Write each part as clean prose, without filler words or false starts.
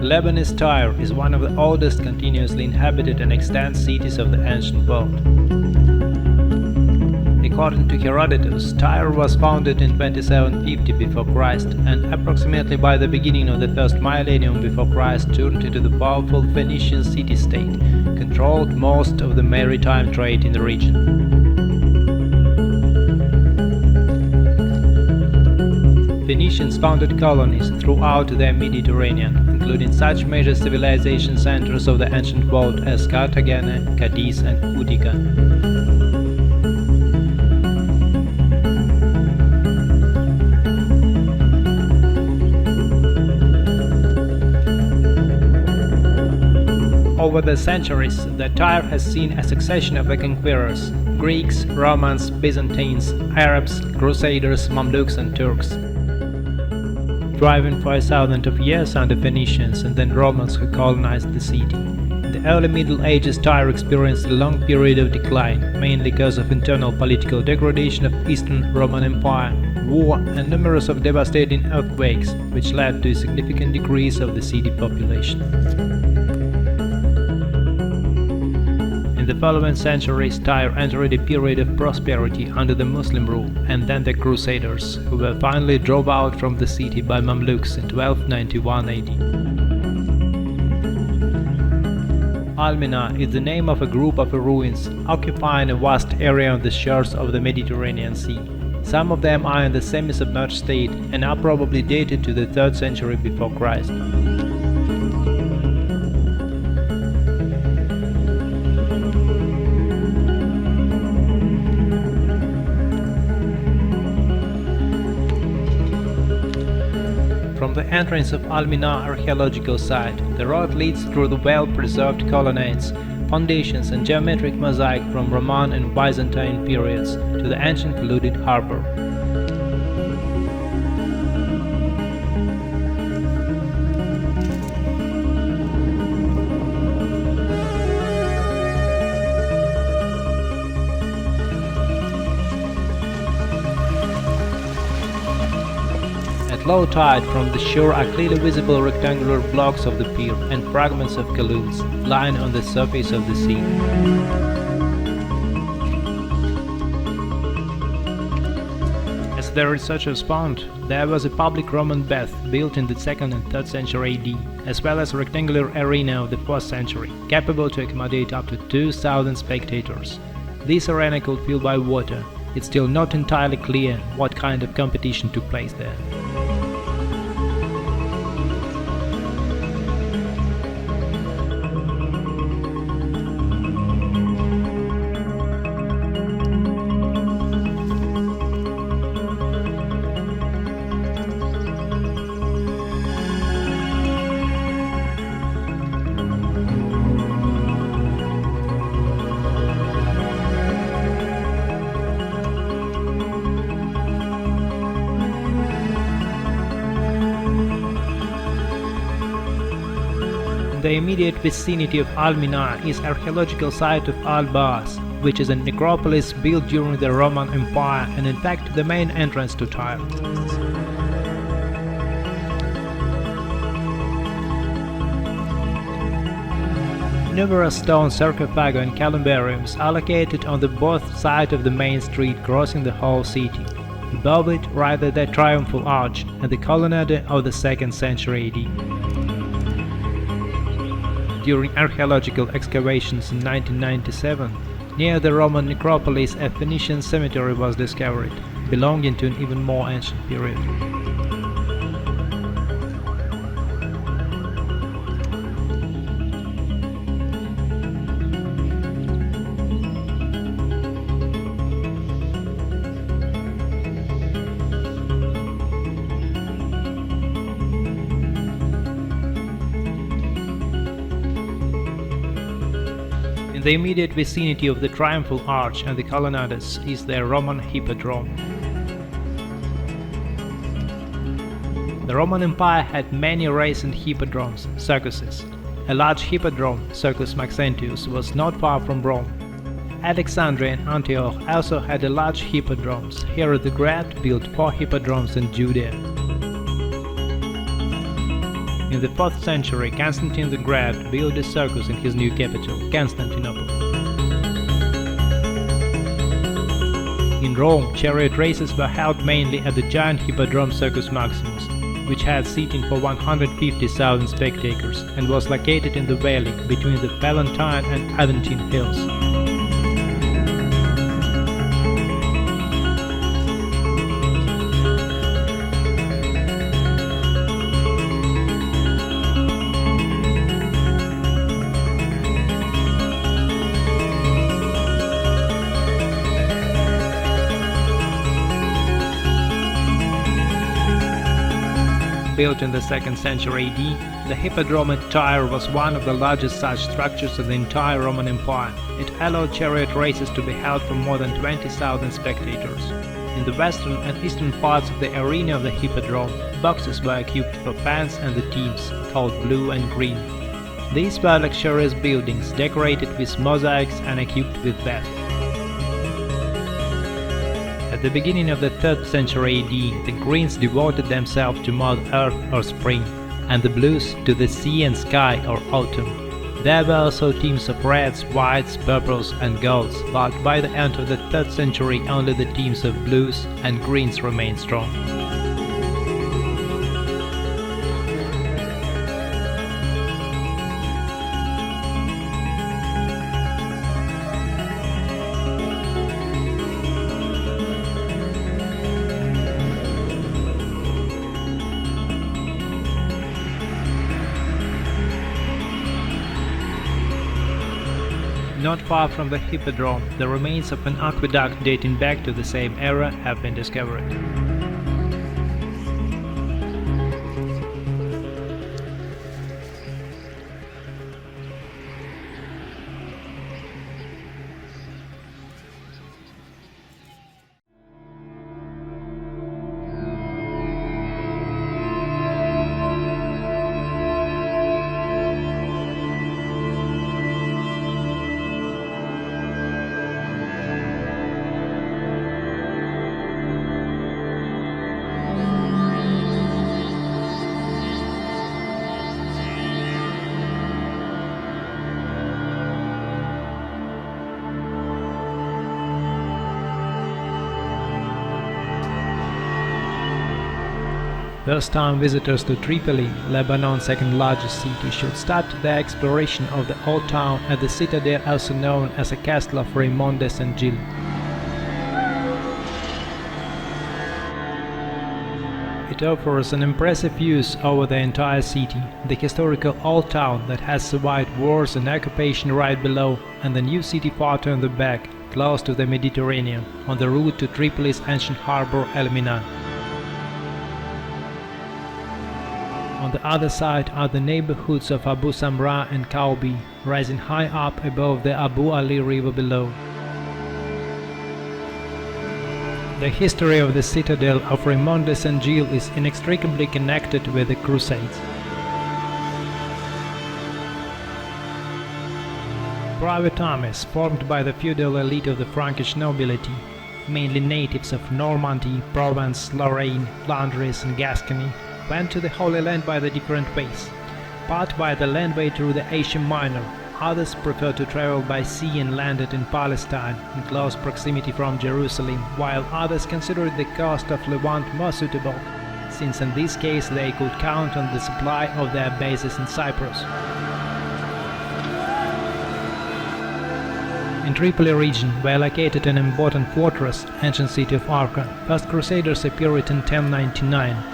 Lebanon's Tyre is one of the oldest continuously inhabited and extant cities of the ancient world. According to Herodotus, Tyre was founded in 2750 before Christ and approximately by the beginning of the first millennium before Christ turned into the powerful Phoenician city-state, controlled most of the maritime trade in the region. Phoenicians founded colonies throughout the Mediterranean, including such major civilization centers of the ancient world as Cartagena, Cadiz and Utica. Over the centuries, the Tyre has seen a succession of the conquerors: Greeks, Romans, Byzantines, Arabs, Crusaders, Mamluks and Turks. Thriving for 1,000 of years under Phoenicians and then Romans who colonized the city. In the early Middle Ages, Tyre experienced a long period of decline, mainly because of internal political degradation of Eastern Roman Empire, war and numerous of devastating earthquakes, which led to a significant decrease of the city population. In the following centuries, Tyre entered a period of prosperity under the Muslim rule and then the Crusaders, who were finally drove out from the city by Mamluks in 1291 AD. Al-Mina is the name of a group of ruins occupying a vast area on the shores of the Mediterranean Sea. Some of them are in the semi-submerged state and are probably dated to the 3rd century before Christ. From the entrance of Al-Mina archaeological site, the road leads through the well-preserved colonnades, foundations and geometric mosaic from Roman and Byzantine periods to the ancient polluted harbor. At low tide, from the shore are clearly visible rectangular blocks of the pier and fragments of columns lying on the surface of the sea. As the researchers found, there was a public Roman bath built in the 2nd and 3rd century AD, as well as a rectangular arena of the 4th century, capable to accommodate up to 2,000 spectators. This arena could fill by water. It's still not entirely clear what kind of competition took place there. In the immediate vicinity of Al-Mina is archaeological site of Al-Bas, which is a necropolis built during the Roman Empire and in fact the main entrance to Tyre. Numerous stone sarcophagi and columbariums are located on the both sides of the main street crossing the whole city. Above it rise the triumphal arch and the colonnade of the 2nd century AD. During archaeological excavations in 1997, near the Roman necropolis a Phoenician cemetery was discovered, belonging to an even more ancient period. In the immediate vicinity of the Triumphal Arch and the colonnades is the Roman Hippodrome. The Roman Empire had many racing hippodromes, circuses. A large hippodrome, Circus Maxentius, was not far from Rome. Alexandria and Antioch also had a large hippodromes. Herod the Great built 4 hippodromes in Judea. In the 4th century, Constantine the Great built a circus in his new capital, Constantinople. In Rome, chariot races were held mainly at the giant Hippodrome Circus Maximus, which had seating for 150,000 spectators and was located in the valley between the Palatine and Aventine hills. Built in the 2nd century AD, the Hippodrome at Tyre was one of the largest such structures in the entire Roman Empire. It allowed chariot races to be held for more than 20,000 spectators. In the western and eastern parts of the arena of the Hippodrome, boxes were equipped for fans and the teams, called blue and green. These were luxurious buildings decorated with mosaics and equipped with baths. At the beginning of the 3rd century AD, the Greens devoted themselves to Mother Earth or spring, and the Blues to the sea and sky or autumn. There were also teams of reds, whites, purples and golds, but by the end of the 3rd century only the teams of Blues and Greens remained strong. Not far from the Hippodrome, the remains of an aqueduct dating back to the same era have been discovered. First-time visitors to Tripoli, Lebanon's second largest city, should start their exploration of the old town at the Citadel, also known as the castle of Raymond de Saint-Gilles. It offers an impressive views over the entire city, the historical old town that has survived wars and occupation right below, and the new city farther in the back, close to the Mediterranean, on the route to Tripoli's ancient harbor Al-Mina. On the other side are the neighborhoods of Abu Samra and Kaubi, rising high up above the Abu Ali River below. The history of the citadel of Raymond de Saint-Gilles is inextricably connected with the Crusades. Private armies formed by the feudal elite of the Frankish nobility, mainly natives of Normandy, Provence, Lorraine, Flanders and Gascony, went to the Holy Land by the different ways. Part by the landway through the Asia Minor, others preferred to travel by sea and landed in Palestine, in close proximity from Jerusalem, while others considered the coast of Levant more suitable, since in this case they could count on the supply of their bases in Cyprus. In Tripoli region were located an important fortress, ancient city of Arca. First crusaders appeared in 1099.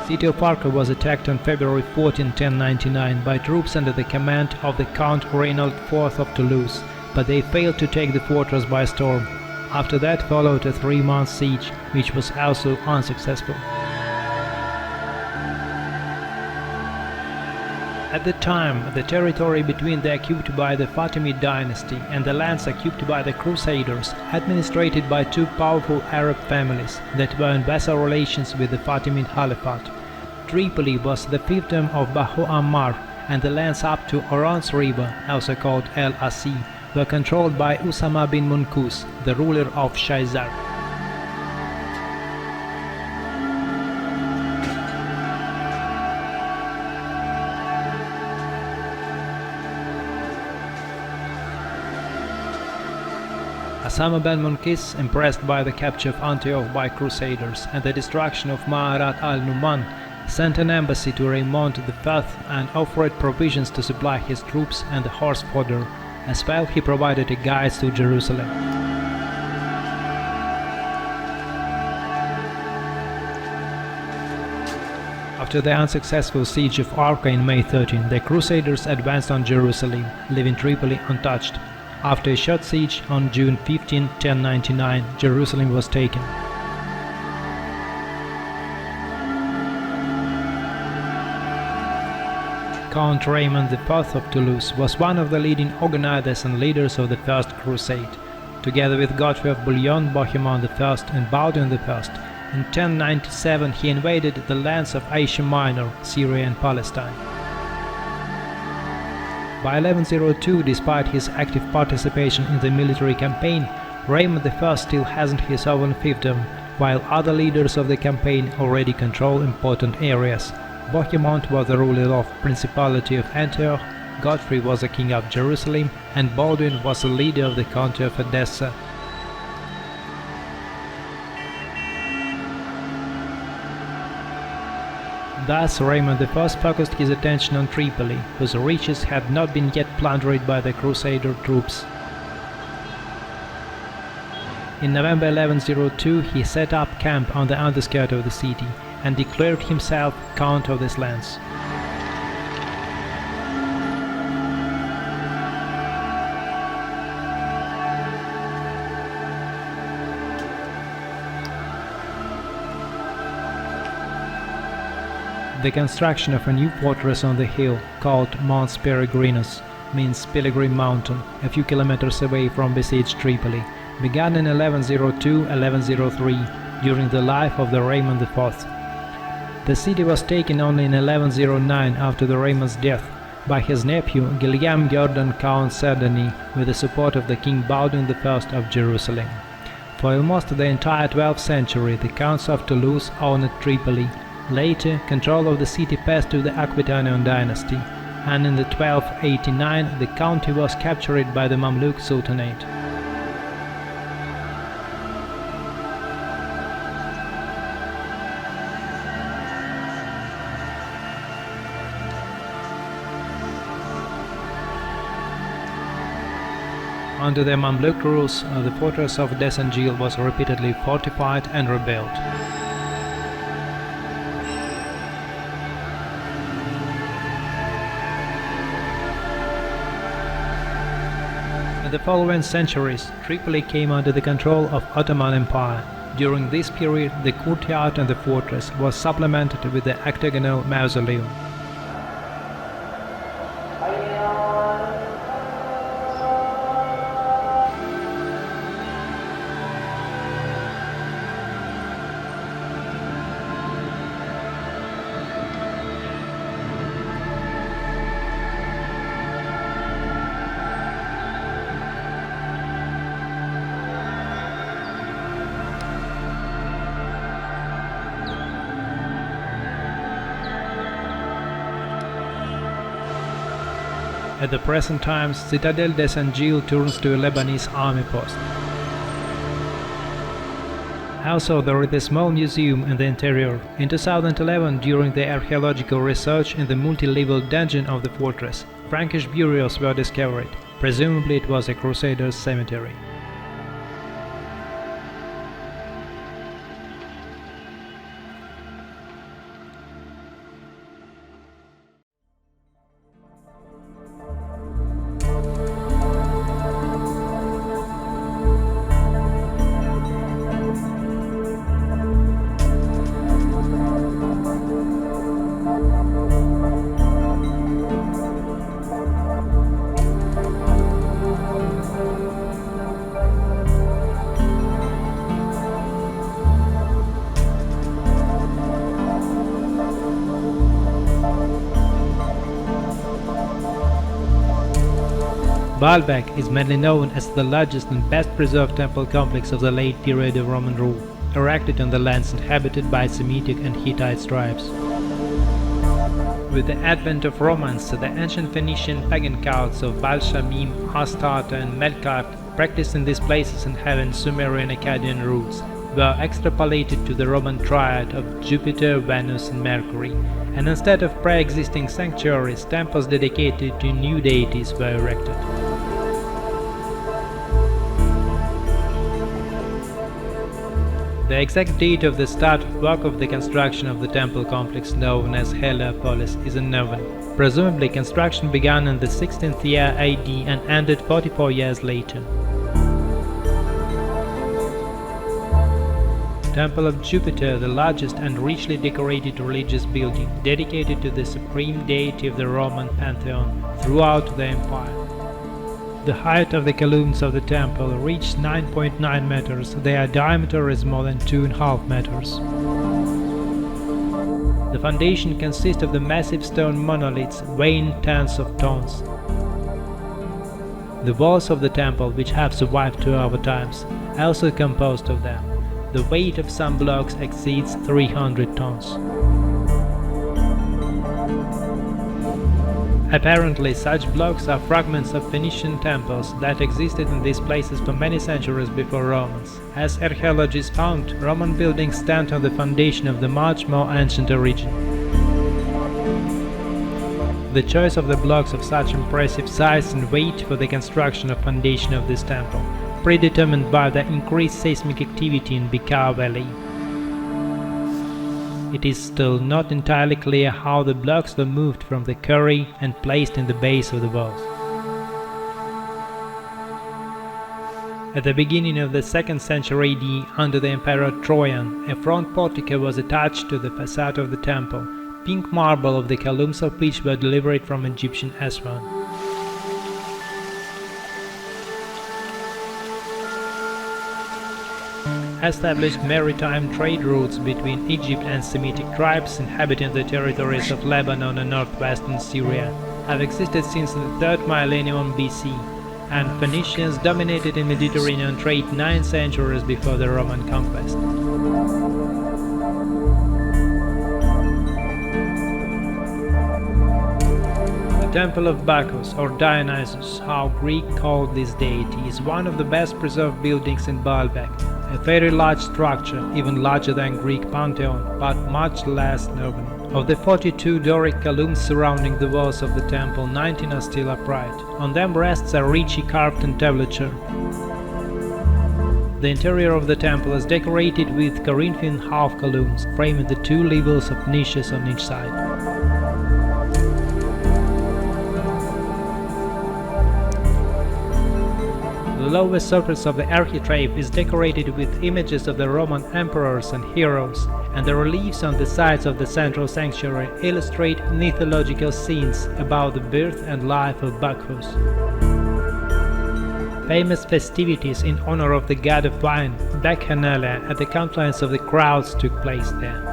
City of Arca was attacked on February 14, 1099 by troops under the command of the Count Reynold IV of Toulouse, but they failed to take the fortress by storm. After that followed a 3-month siege, which was also unsuccessful. At the time, the territory between the occupied by the Fatimid dynasty and the lands occupied by the Crusaders, administrated by two powerful Arab families that were in vassal relations with the Fatimid Caliphate. Tripoli was the fiefdom of Bahu Ammar, and the lands up to Oron's River, also called El Asi, were controlled by Usama bin Munqus, the ruler of Shaizar. Osama ben Munkis, impressed by the capture of Antioch by crusaders and the destruction of Ma'arat al-Numan, sent an embassy to Raymond I and offered provisions to supply his troops and the horse fodder. As well, he provided a guide to Jerusalem. After the unsuccessful siege of Arca in May 13, the Crusaders advanced on Jerusalem, leaving Tripoli untouched. After a short siege on June 15, 1099, Jerusalem was taken. Count Raymond IV of Toulouse was one of the leading organizers and leaders of the First Crusade. Together with Godfrey of Bouillon, Bohemond I and Baudouin I, in 1097 he invaded the lands of Asia Minor, Syria and Palestine. By 1102, despite his active participation in the military campaign, Raymond I still hasn't his own fiefdom, while other leaders of the campaign already control important areas. Bohemond was the ruler of Principality of Antioch, Godfrey was the king of Jerusalem, and Baudouin was the leader of the county of Edessa. Thus, Raymond I focused his attention on Tripoli, whose riches had not been yet plundered by the Crusader troops. In November 1102, he set up camp on the outskirts of the city and declared himself Count of these lands. The construction of a new fortress on the hill, called Mons Peregrinus, means Pilgrim Mountain, a few kilometers away from besieged Tripoli, began in 1102-1103 during the life of the Raymond IV. The city was taken only in 1109 after the Raymond's death by his nephew Guillaume Jordan Count Sardany with the support of the King Baudouin I of Jerusalem. For almost the entire 12th century the Counts of Toulouse owned Tripoli. Later, control of the city passed to the Aquitanian dynasty, and in 1289 the county was captured by the Mamluk Sultanate. Under the Mamluk rules, the fortress of de Saint-Gilles was repeatedly fortified and rebuilt. In the following centuries, Tripoli came under the control of Ottoman Empire. During this period, the courtyard and the fortress was supplemented with the octagonal mausoleum. At the present time, Citadel de Saint-Gilles turns to a Lebanese army post. Also, there is a small museum in the interior. In 2011, during the archaeological research in the multi-level dungeon of the fortress, Frankish burials were discovered. Presumably it was a crusader's cemetery. Baalbek is mainly known as the largest and best preserved temple complex of the late period of Roman rule, erected on the lands inhabited by Semitic and Hittite tribes. With the advent of Romans, the ancient Phoenician pagan cults of Baal Shamim, Astarte and Melkart practiced in these places and having Sumerian Akkadian roots, were extrapolated to the Roman triad of Jupiter, Venus and Mercury, and instead of pre-existing sanctuaries, temples dedicated to new deities were erected. The exact date of the start of work of the construction of the temple complex known as Heliopolis is unknown. Presumably construction began in the 16th year AD and ended 44 years later. Temple of Jupiter, the largest and richly decorated religious building dedicated to the supreme deity of the Roman pantheon throughout the empire. The height of the columns of the temple reached 9.9 meters, their diameter is more than 2.5 meters. The foundation consists of the massive stone monoliths weighing tens of tons. The walls of the temple, which have survived to our times, are also composed of them. The weight of some blocks exceeds 300 tons. Apparently, such blocks are fragments of Phoenician temples that existed in these places for many centuries before Romans. As archaeologists found, Roman buildings stand on the foundation of the much more ancient origin. The choice of the blocks of such impressive size and weight for the construction of foundation of this temple, predetermined by the increased seismic activity in Bacchus Valley. It is still not entirely clear how the blocks were moved from the quarry and placed in the base of the walls. At the beginning of the 2nd century AD, under the Emperor Trajan, a front portico was attached to the facade of the temple, pink marble of the columns of which were delivered from Egyptian Aswan. Established maritime trade routes between Egypt and Semitic tribes inhabiting the territories of Lebanon and northwestern Syria have existed since the 3rd millennium BC, and Phoenicians dominated in Mediterranean trade 9 centuries before the Roman conquest. The Temple of Bacchus, or Dionysus, how Greek called this deity, is one of the best preserved buildings in Baalbek, a very large structure, even larger than Greek pantheon, but much less known. Of the 42 Doric columns surrounding the walls of the temple, 19 are still upright. On them rests a richly carved entablature. The interior of the temple is decorated with Corinthian half columns, framing the 2 levels of niches on each side. The lower surface of the architrave is decorated with images of the Roman emperors and heroes, and the reliefs on the sides of the central sanctuary illustrate mythological scenes about the birth and life of Bacchus. Famous festivities in honor of the god of wine, Bacchanalia, at the confluence of the crowds took place there.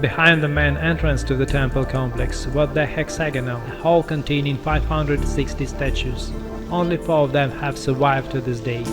Behind the main entrance to the temple complex was the hexagonal, a hall containing 560 statues. Only 4 of them have survived to this day.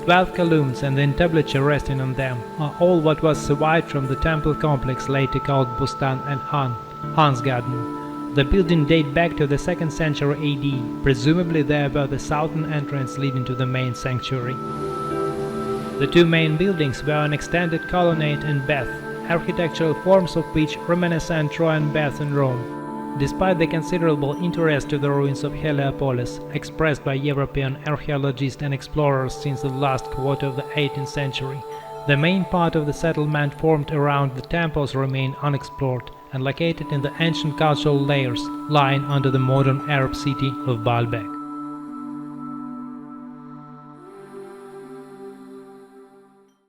12 columns and the entablature resting on them are all what was survived from the temple complex later called Bustan and Han's Garden. The building dates back to the 2nd century AD, presumably there were the southern entrance leading to the main sanctuary. The 2 main buildings were an extended colonnade and bath, architectural forms of which reminiscent Trojan baths in Rome. Despite the considerable interest to the ruins of Heliopolis, expressed by European archaeologists and explorers since the last quarter of the 18th century, the main part of the settlement formed around the temples remained unexplored and located in the ancient cultural layers lying under the modern Arab city of Baalbek.